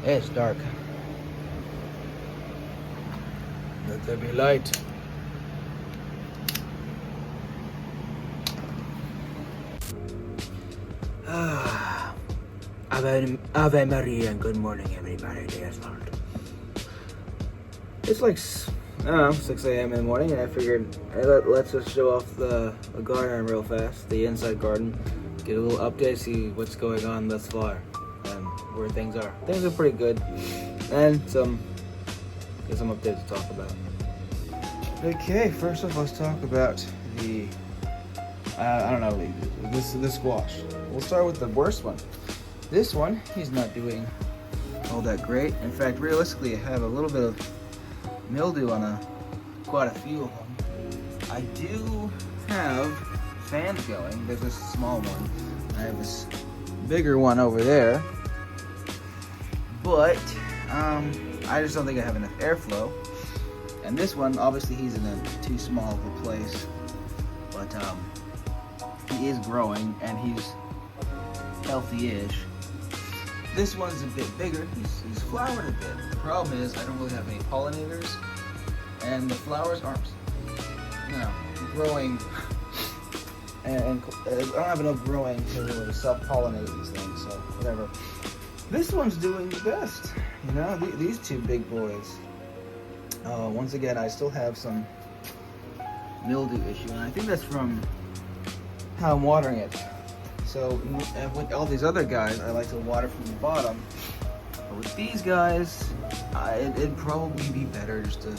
It's dark. Let there be light. Ave Maria and good morning, everybody. Dear's Lord. It's like, I don't know, 6 a.m. in the morning, and I figured, hey, let's just show off the garden real fast, the inside garden, get a little update, see what's going on thus far, and where things are. Things are pretty good, and get some updates to talk about. Okay, first off, let's talk about the squash. We'll start with the worst one. This one, he's not doing all that great. In fact, realistically, I have a little bit of mildew on quite a few of them. I do have fans going. There's this small one. I have this bigger one over there. But I just don't think I have enough airflow. And this one, obviously, he's in a too small of a place. But he is growing and he's healthy-ish. This one's a bit bigger. He's flowered a bit. The problem is I don't really have any pollinators, and the flowers aren't, growing. And I don't have enough growing to really self-pollinate these things. So whatever. This one's doing the best. These two big boys. Once again, I still have some mildew issue, and I think that's from how I'm watering it. So with all these other guys, I like to water from the bottom. But with these guys, it'd probably be better just to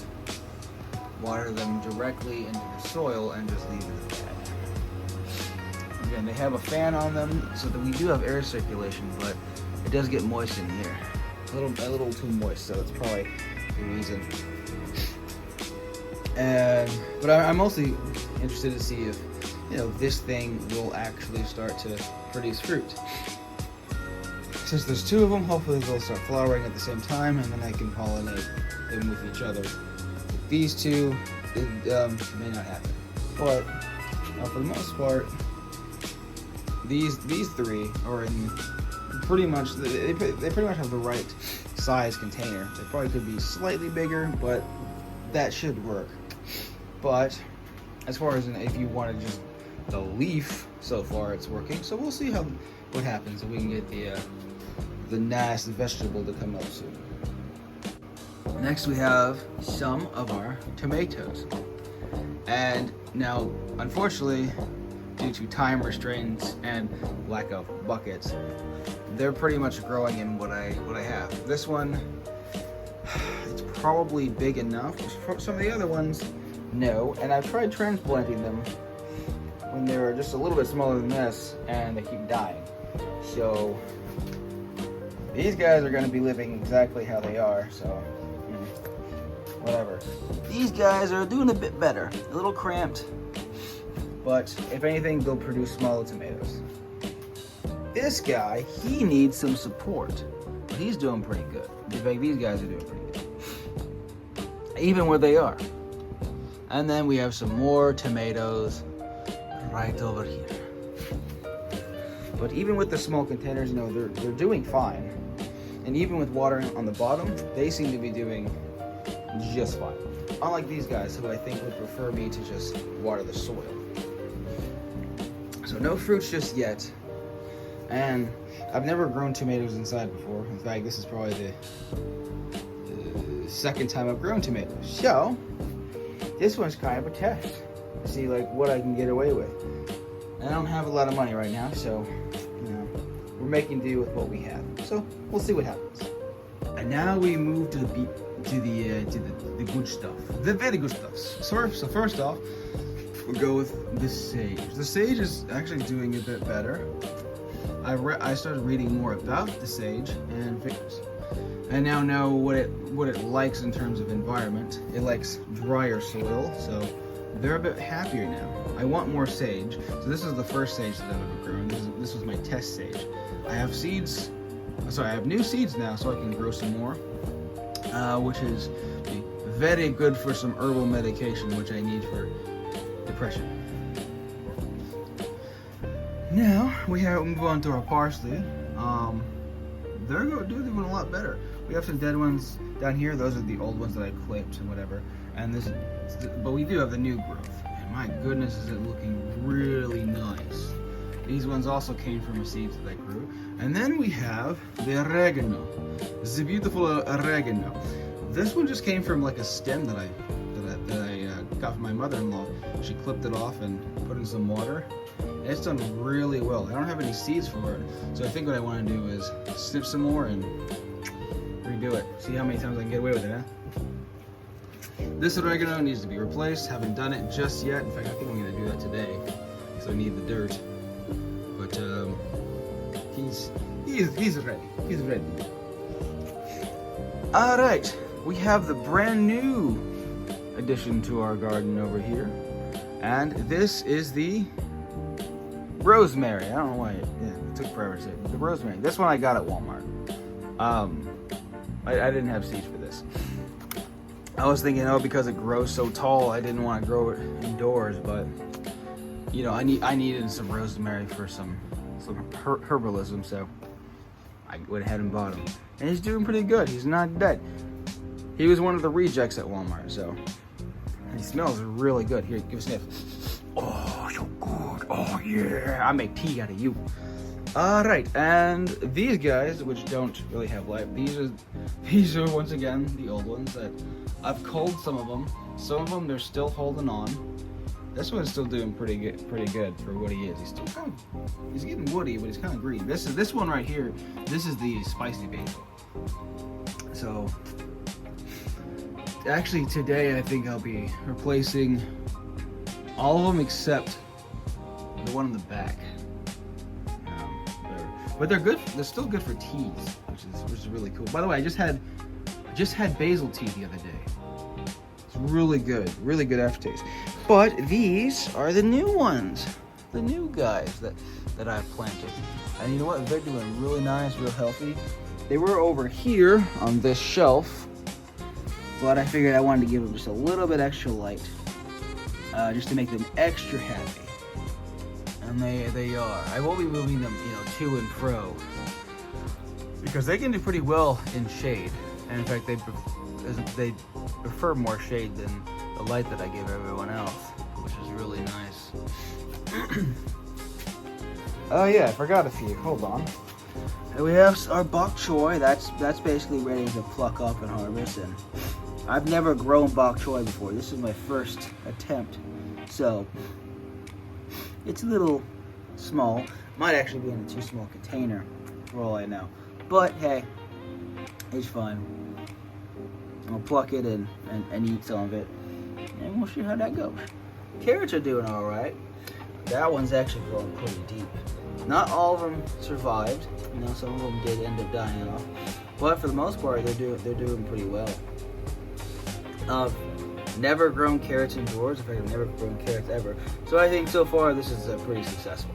water them directly into the soil and just leave it at that. Again, they have a fan on them, so that we do have air circulation, but it does get moist in here. A little too moist, so that's probably the reason. But I'm mostly interested to see if this thing will actually start to produce fruit. Since there's two of them, hopefully they'll start flowering at the same time, and then I can pollinate them with each other. With these two, it may not happen. But for the most part, these three are in pretty much, they pretty much have the right size container. They probably could be slightly bigger, but that should work. But as far as if you want to just the leaf, so far it's working. So we'll see what happens if we can get the nice vegetable to come up soon. Next we have some of our tomatoes. And now, unfortunately, due to time restraints and lack of buckets, they're pretty much growing in what I have. This one, it's probably big enough. Some of the other ones, no. And I've tried transplanting them when they were just a little bit smaller than this, and they keep dying. So these guys are going to be living exactly how they are, so whatever. These guys are doing a bit better, a little cramped, but if anything, they'll produce smaller tomatoes. This guy, he needs some support, but he's doing pretty good. In fact, these guys are doing pretty good, even where they are. And then we have some more tomatoes right over here. But even with the small containers, they're doing fine. And even with watering on the bottom, they seem to be doing just fine. Unlike these guys, who I think would prefer me to just water the soil. So no fruits just yet. And I've never grown tomatoes inside before. In fact, this is probably the second time I've grown tomatoes. So this one's kind of a test. See what I can get away with. And I don't have a lot of money right now, so we're making do with what we have. So we'll see what happens. And now we move to the good stuff, the very good stuff. So first off, we'll go with the sage. The sage is actually doing a bit better. I started reading more about the sage and figures. I now know what it likes in terms of environment. It likes drier soil, so they're a bit happier now. I want more sage, so this is the first sage that I've ever grown. This was my test sage. I have seeds. I have new seeds now, so I can grow some more, which is very good for some herbal medication, which I need for depression. Now we move on to our parsley. They're doing a lot better. We have some dead ones down here. Those are the old ones that I clipped and whatever. And this, but we do have the new growth. And my goodness, is it looking really nice. These ones also came from a seed that I grew. And then we have the oregano. This is a beautiful oregano. This one just came from like a stem that I got from my mother-in-law. She clipped it off and put in some water. And it's done really well. I don't have any seeds for it, so I think what I want to do is snip some more and redo it. See how many times I can get away with it, huh? This oregano needs to be replaced. Haven't done it just yet. In fact, I think I'm going to do that today, so I need the dirt. But he's ready. He's ready. All right, we have the brand new addition to our garden over here, and this is the rosemary. I don't know why it took forever to say it. The rosemary. This one I got at Walmart. I didn't have seeds for this. I was thinking, oh, because it grows so tall, I didn't want to grow it indoors, but you know, I needed some rosemary for some herbalism, so I went ahead and bought him. And he's doing pretty good. He's not dead. He was one of the rejects at Walmart, so he smells really good. Here, give a sniff. Oh, so good. Oh yeah, I make tea out of you. All right, and these guys, which don't really have life, these are once again the old ones that I've culled some of them. Some of them they're still holding on. This one's still doing pretty good for what he is. He's getting woody, but he's kind of green. This one right here. This is the spicy basil. So actually today I think I'll be replacing all of them except the one in the back. But they're good. They're still good for teas, which is really cool. By the way, I just had basil tea the other day. It's really good aftertaste. But these are the new ones, the new guys that I've planted. And you know what? They're doing really nice, real healthy. They were over here on this shelf, but I figured I wanted to give them just a little bit extra light, just to make them extra happy. And they are. I will be moving them, you know, to and fro, because they can do pretty well in shade. And in fact, they prefer more shade than the light that I give everyone else, which is really nice. Oh yeah, I forgot a few. Hold on. And we have our bok choy. That's basically ready to pluck up and harvest. And I've never grown bok choy before. This is my first attempt, so it's a little small. Might actually be in a too small container for all I know. But hey, it's fine. I'll pluck it and eat some of it, and we'll see how that goes. Carrots are doing all right. That one's actually growing pretty deep. Not all of them survived. You know, some of them did end up dying off, but for the most part, they're doing pretty well. Never grown carrots indoors. In fact, I've never grown carrots ever. So I think so far this is pretty successful.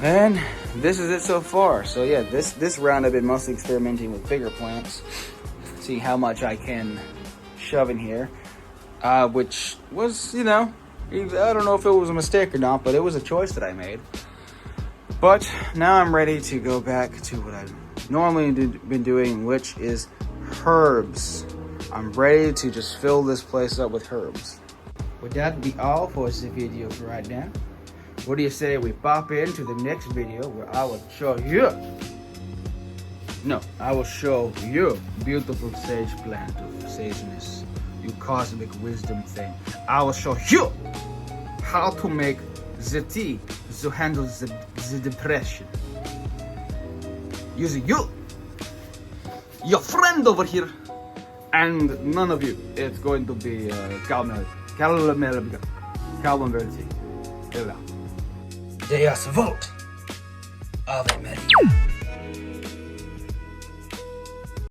And this is it so far. So yeah, this round I've been mostly experimenting with bigger plants, see how much I can shove in here, which was, you know, I don't know if it was a mistake or not, but it was a choice that I made. But now I'm ready to go back to what I've normally been doing, which is herbs. I'm ready to just fill this place up with herbs. Would that be all for this video for right now? What do you say we pop into the next video where I will show you? No, I will show you beautiful sage plant of sageness, you cosmic wisdom thing. I will show you how to make the tea to handle the depression. Using you, your friend over here, and none of you. It's going to be caramel tea. Deus vote. Ave Maria.